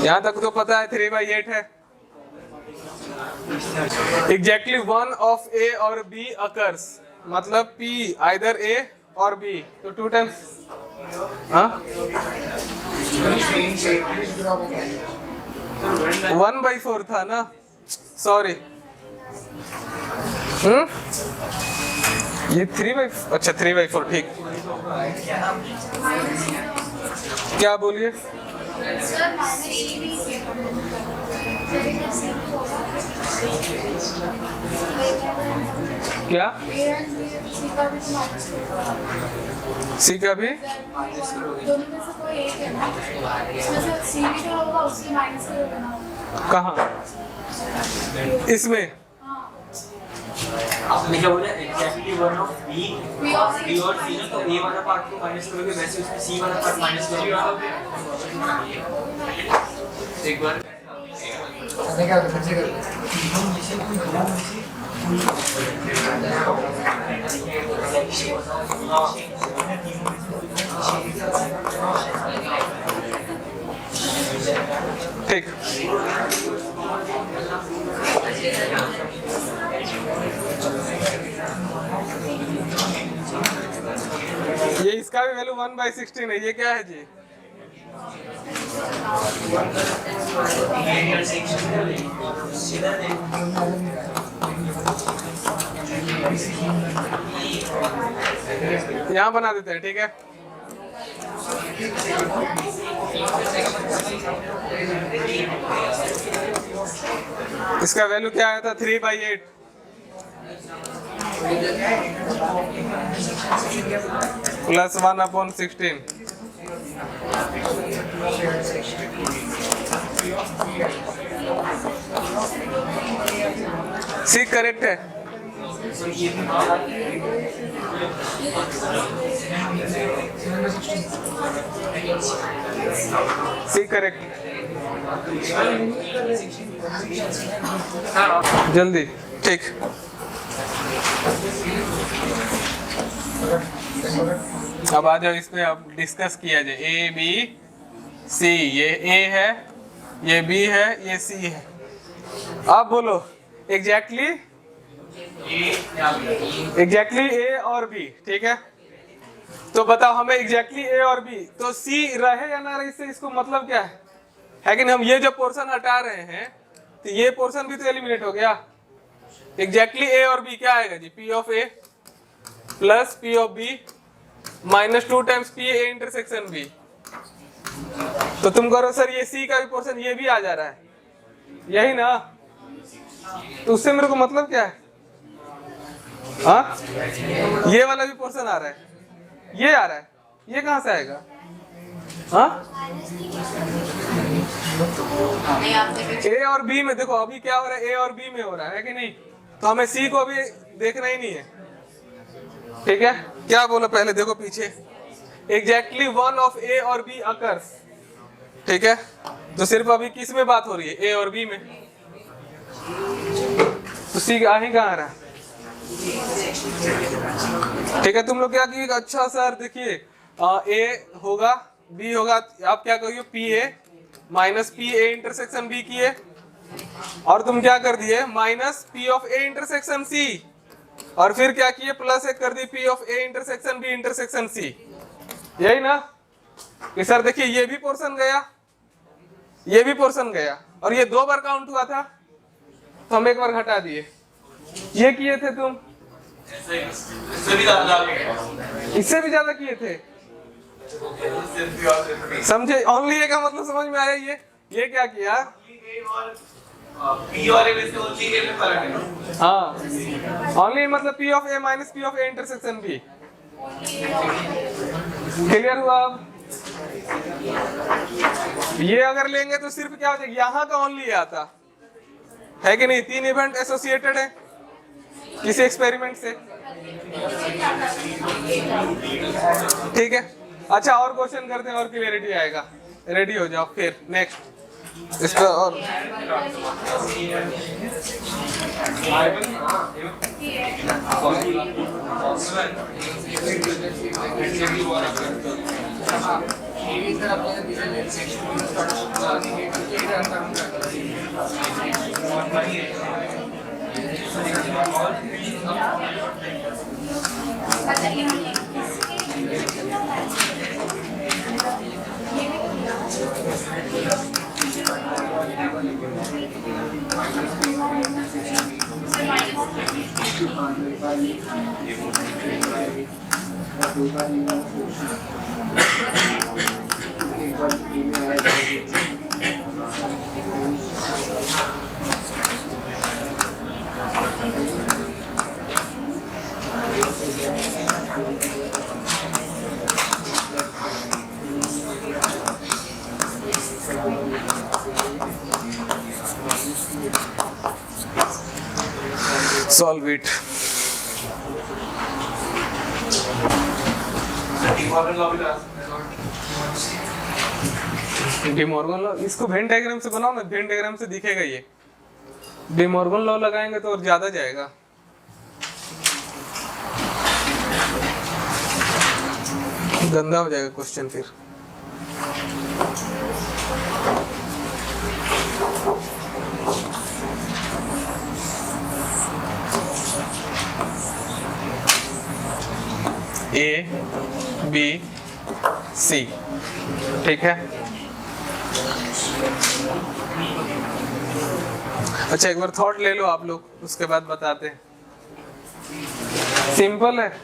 यहाँ तक तो पता है 3/8 है। एग्जैक्टली वन ऑफ ए और बी अकर्स, मतलब P आइदर A और B, तो 2 टाइम्स हाँ 1/4 था ना, सॉरी ये 3/4, अच्छा 3/4 ठीक। क्या बोलिए? क्या सी का भी कहाँ इसमें आपने क्या बोला एग्जैक्टली वन ऑफ बी और सी ना, तो ए वाला पार्ट को माइनस करोगे वैसे उसमें सी वाला पार्ट माइनस करोगे। एक बार ठीक। ये इसका भी वैल्यू 1/16 है। ये क्या है जी? यहाँ बना देते हैं, ठीक है। इसका वैल्यू क्या आया था? 3/8 प्लस 1/16। सी करेक्ट है। सी करेक्ट, जल्दी, ठीक। अब आ जाओ, इस पे अब डिस्कस किया जाए। ए बी सी, ये ए है, ये बी है, ये सी है। अब बोलो एग्जैक्टली ए और बी, ठीक है। तो बताओ हमें एग्जैक्टली ए और बी, तो सी रहे या ना रहे, इससे इसको मतलब क्या है कि नहीं? हम ये जो पोर्शन हटा रहे हैं तो ये पोर्शन भी तो एलिमिनेट हो गया। एग्जैक्टली ए और बी क्या आएगा जी? P of A plus P of B minus 2 times P A intersection B. तो तुम करो सर ये सी का भी पोर्शन ये भी आ जा रहा है, यही ना? तो उससे मेरे को मतलब क्या है? हाँ, ये वाला भी पोर्शन आ रहा है, ये आ रहा है, ये कहाँ से आएगा? हाँ, ए और बी में देखो अभी क्या हो रहा है, ए और बी में हो रहा है कि नहीं? तो हमें सी को अभी देखना ही नहीं है, ठीक है। क्या बोलो पहले देखो पीछे, एग्जैक्टली वन ऑफ ए और बी अकर्स, ठीक है। तो सिर्फ अभी किस में बात हो रही है? ए और बी में। तो सी आ ही कहाँ रहा? ठीक है। तुम लोग क्या किए? अच्छा सर देखिए ए होगा बी होगा, आप क्या करिए P A minus P A intersection B किए, और तुम क्या कर दिए minus P of A intersection C, और फिर क्या किए प्लस एक कर दिए P of A intersection B intersection C, यही ना? कि सर देखिए ये भी पोर्शन गया, ये भी पोर्शन गया, और ये 2 बार काउंट हुआ था तो हम 1 बार घटा दिए। ये किए थे तुम, इससे भी ज्यादा किए थे, समझे? ओनली ए का मतलब समझ में आया? ये क्या किया? P और A में से ओनली A में फर्क है। हाँ, ओनली मतलब P of A minus P of A intersection B। Clear हुआ? अब ये अगर लेंगे तो सिर्फ क्या हो जाएगा, यहाँ का ओनली आता है कि नहीं? 3 इवेंट एसोसिएटेड है किसी एक्सपेरिमेंट से, ठीक है, अच्छा और क्वेश्चन करते हैं और क्लियरिटी आएगा। रेडी हो जाओ फिर नेक्स्ट इसका। और सॉल्व इट। डिमॉर्गन लॉ, इसको वेन डायग्राम से बनाओ ना, वेन डायग्राम से दिखेगा ये। डिमॉर्गन लॉ लगाएंगे तो और ज्यादा जाएगा। गंदा हो जाएगा क्वेश्चन फिर। ए बी सी, ठीक है। अच्छा एक बार थॉट ले लो आप लोग, उसके बाद बताते हैं। सिंपल है,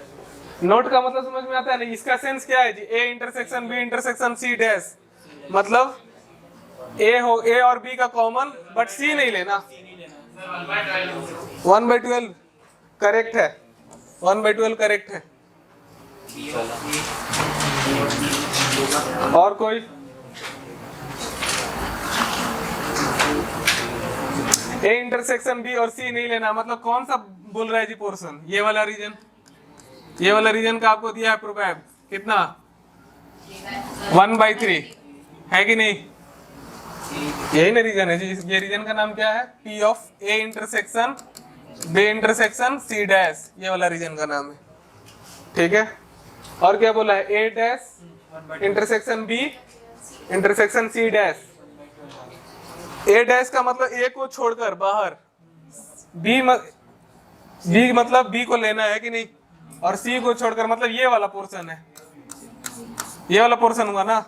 नोट का मतलब समझ में आता है नहीं। इसका सेंस क्या है जी? A intersection B intersection C dash, मतलब ए हो, ए और बी का कॉमन, बट सी नहीं लेना। 1/12 करेक्ट है, 1/12 करेक्ट है। और कोई? ए इंटरसेक्शन बी और सी नहीं लेना, मतलब कौन सा बोल रहा है जी पोर्शन? ये वाला रीजन, ये वाला रीजन का आपको दिया है प्रोबैब कितना? 1/3 है कि नहीं? यही ना रीजन है जी। ये रीजन का नाम क्या है? P of A intersection B intersection C dash, ये वाला रीजन का नाम है, ठीक है। और क्या बोला है? A dash intersection B intersection C dash. A dash का मतलब ए को छोड़कर बाहर, बी मतलब बी को लेना है कि नहीं, और सी को छोड़कर मतलब ये वाला पोर्शन है, ये वाला पोर्शन हुआ ना।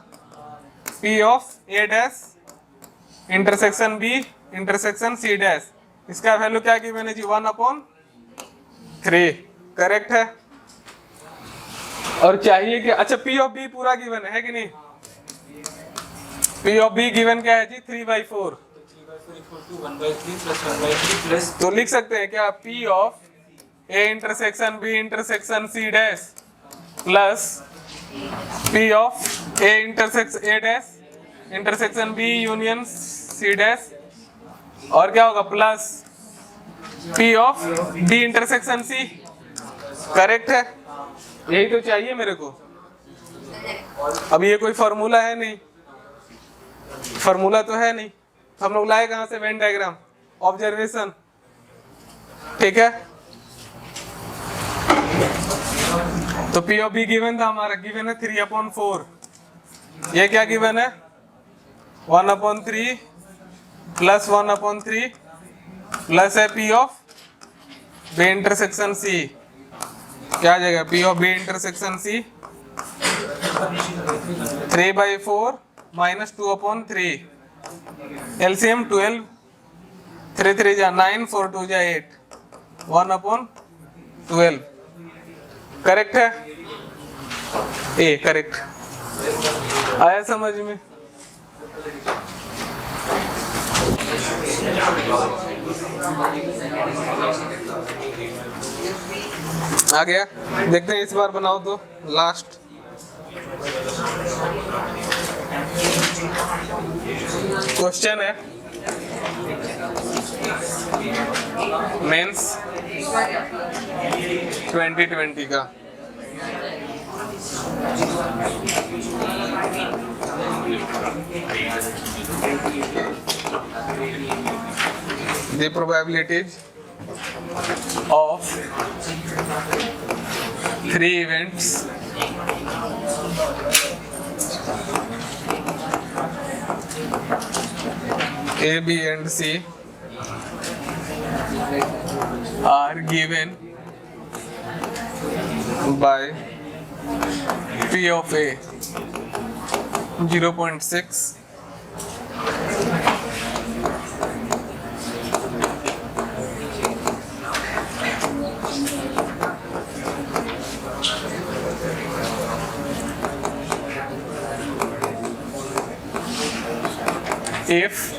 P of A dash intersection B intersection C dash, इसका वैल्यू क्या गिवन है जी? 1/3 करेक्ट है। और चाहिए कि अच्छा पी ऑफ बी पूरा गिवन है कि नहीं? पी ऑफ बी गिवन क्या है जी? 3/4। तो लिख सकते हैं क्या? P of A intersection B intersection C dash plus P of A intersection A dash intersection B union C dash, और क्या होगा? Plus P of D intersection C. Correct है, यही तो चाहिए मेरे को। अब ये कोई फॉर्मूला है नहीं, फॉर्मूला तो है नहीं, तो हम लोग लाए कहां से? वेन डायग्राम, ऑब्जर्वेशन, ठीक है। तो पी ऑफ बी गिवन था हमारा, गिवन है 3/4। ये क्या गिवन है? 1/3 प्लस 1/3 प्लस है P of B intersection C. क्या आ जाएगा? P of B intersection C 3/4 minus 2/3, LCM 12, 3 3 जा 9, 4 2 जा 8, 1/12। करेक्ट है, ए करेक्ट। आया समझ में? आ गया? देखते हैं इस बार बनाओ तो लास्ट। क्वेश्चन है मेंस इसका क्या 2020 का। The probabilities of 3 events A, B and C are given by P of A 0.6 if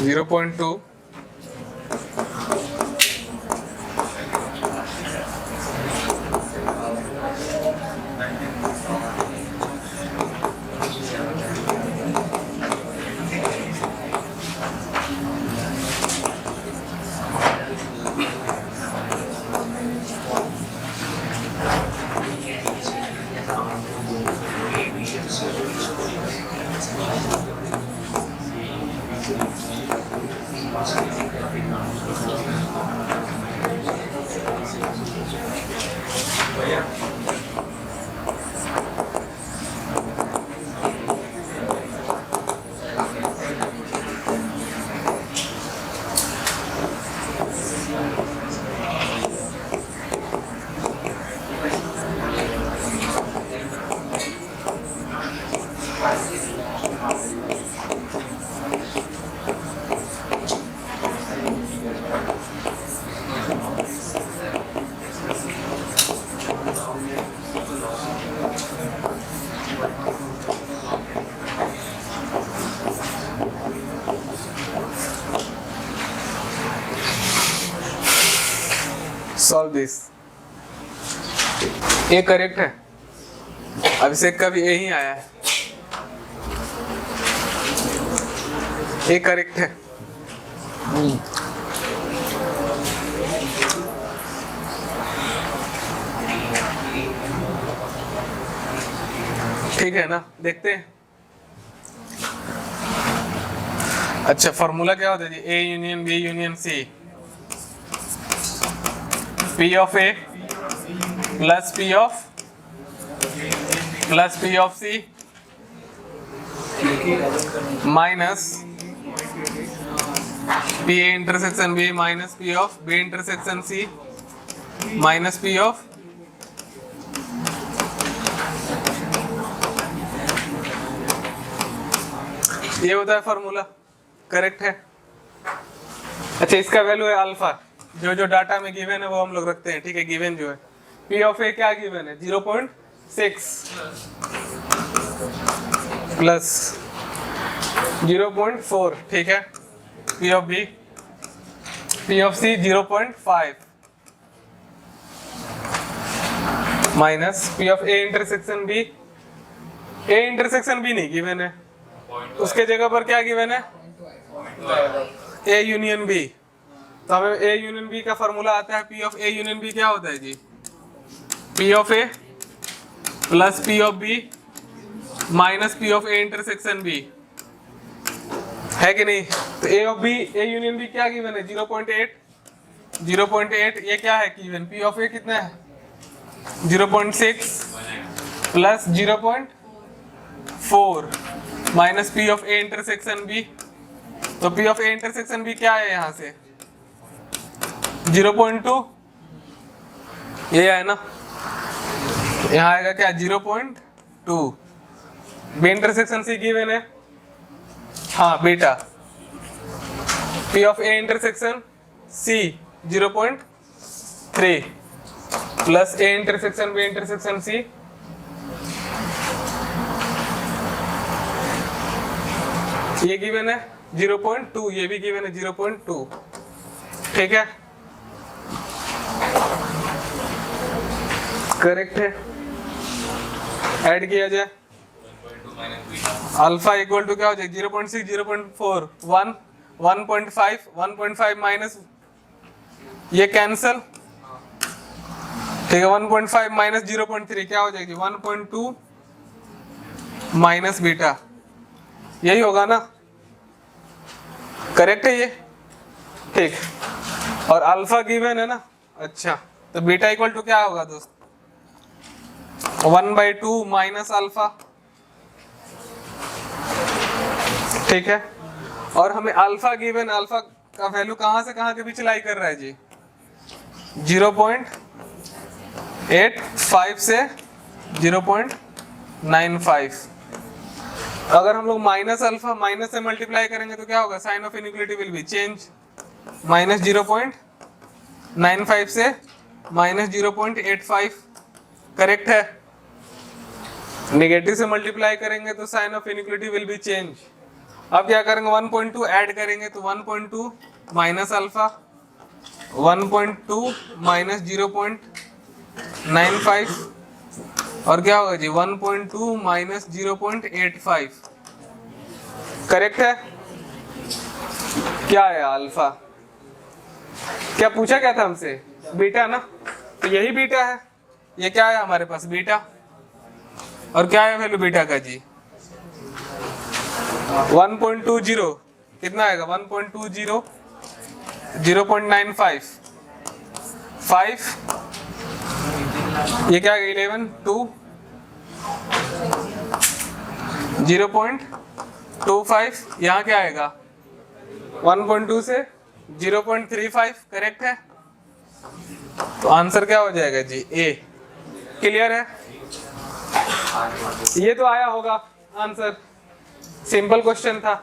zero point two solve this. ये करेक्ट है, अभिषेक का भी यही आया है, ये करेक्ट है। ठीक है ना, देखते हैं। अच्छा, फॉर्मूला क्या होता है जी? A union B union C, P of A plus P of C minus P A intersection B minus P of B intersection C minus P of ये होता है फॉर्मूला, करेक्ट है। अच्छा, इसका वैल्यू है अल्फा, जो डाटा में गिवन है वो हम लोग रखते हैं, ठीक है। गिवन जो है P of A क्या गिवन है? 0.6 प्लस 0.4, ठीक है। P of B, P of C 0.5 minus P of A intersection B, A intersection B नहीं गिवन है, उसके जगह पर क्या गिवन है? A union B। तो हमें A यूनियन B का फॉर्मूला आता है, P of A union B क्या होता है जी? P of A plus P of B minus P of A intersection B, है कि नहीं? तो A of B, A union B क्या गिवन है? 0.8, 0.8 ये क्या है गिवन? P of A कितना है? 0.6 plus 0.4 minus P of A intersection B। तो P of A intersection B क्या है यहाँ से? 0.2, ये है ना, यहाँ आएगा क्या? 0.2। बी इंटरसेक्शन सी गिवन है, हाँ बेटा। P of A intersection C 0.3 plus A intersection B intersection C ये गिवन है 0.2, ये भी गिवन है 0.2, ठीक है, करेक्ट है। ऐड किया जाए अल्फा इक्वल टू क्या हो जाएगा 0.6, 0.4, 1, 1.5, 1.5 माइनस ये कैंसल, ठीक है, 1.5 माइनस 0.3 क्या हो जाएगी 1.2 माइनस बीटा, यही होगा ना, करेक्ट है ये, ठीक। और अल्फा गिवन है ना, अच्छा, तो बीटा इक्वल टू क्या होगा दोस्त 1/2 माइनस अल्फा, ठीक है। और हमें अल्फा गिवन, अल्फा का वैल्यू कहां से कहां के बीच लाई कर रहा है जी 0.85 से 0.95। अगर हम लोग माइनस अल्फा माइनस से मल्टीप्लाई करेंगे तो क्या होगा, sign of inequality will be change, minus 0.95 से माइनस 0.85, करेक्ट है। नेगेटिव से मल्टीप्लाई करेंगे तो sign of inequality will be change. अब क्या करेंगे 1.2 ऐड करेंगे तो 1.2 माइनस अल्फा, 1.2 माइनस 0.95 और क्या होगा जी 1.2 माइनस 0.85, करेक्ट है। क्या है अल्फा, क्या पूछा क्या था हमसे, बीटा ना, तो यही बीटा है, ये क्या है हमारे पास बीटा, और क्या है वैल्यू बीटा का जी 1.20, कितना आएगा 1.20, 0.95, 5, ये क्या है 11, 2, 0.25, यहाँ क्या आएगा 1.2 से 0.35, करेक्ट है। तो आंसर क्या हो जाएगा जी ए, क्लियर है। ये तो आया होगा आंसर, सिंपल क्वेश्चन था।